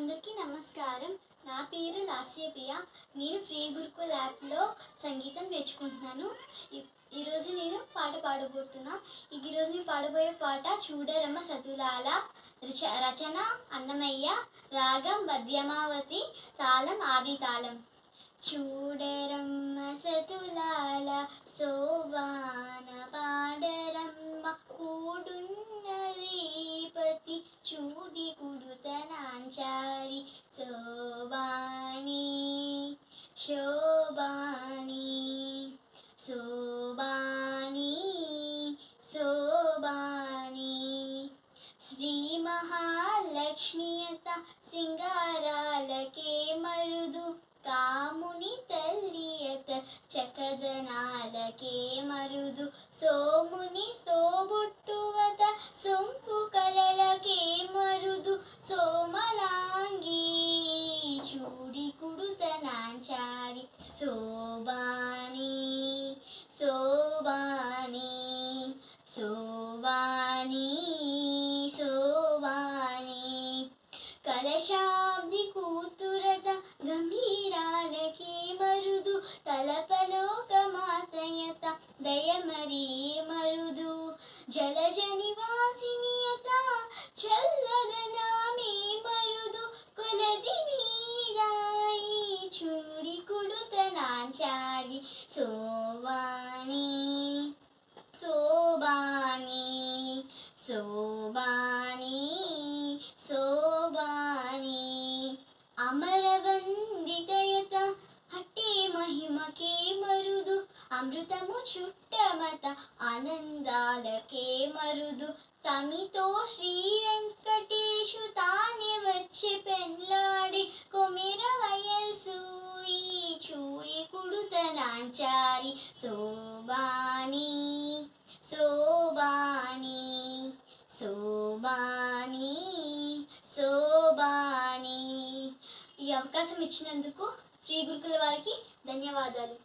అందరికీ నమస్కారం. నా పేరు లాస్య ప్రియ. నేను ఫ్రీ గురుకుల్ యాప్లో సంగీతం నేర్చుకుంటున్నాను. ఈరోజు నేను పాట పాడబోతున్నా. ఈరోజు నేను పాడబోయే పాట చూడరమ్మ సతులాల. రచన అన్నమయ్య, రాగం మధ్యమావతి, తాళం ఆది తాళం. చూడరమ్మ సతులాల సోవాన పాడరమ్మ కూడున్నది పతి చూడి కుడుతనాంచారి శోభాని శోభాని శోభాని శోభాని. శ్రీ మహాలక్ష్మియత సింగారాలకే మరుదు, కాముని తల్లియత చకదనాలకే మరుదు, సోముని స్తోబుట్టువత సొంపు కలలకే మరుదు, సోమలాంగి చూడి కుడుతనాంచారి శోభాని శోభాని శోభాని శోభాని. కలశాబ్ది కూతురత గంభీరాలకే మరుదు, తలపలోక మాతయత దయమరీ మరుదు, జలజ నివాసినియత చల్లదనామే మరుదు, కొలది మీరాయి చూడి కుడుతనాంచారి శోభాని శోభాని శోభాని శోభాని. అమరవందితయత హట్టే మహిమకే మరుదు, అమృతము చుట్టమత ఆనందాలకే మరుదు, తమితో శ్రీ వెంకటేశు తానే వచ్చి పెళ్ళాడి కొమెర వయస్సు ఈ చూడి కుడుతనాంచారి శోభాని శోభాని శోభాని శోభాని. ఈ అవకాశం ఇచ్చినందుకు ఫ్రీ గురుకుల వారికి ధన్యవాదాలు.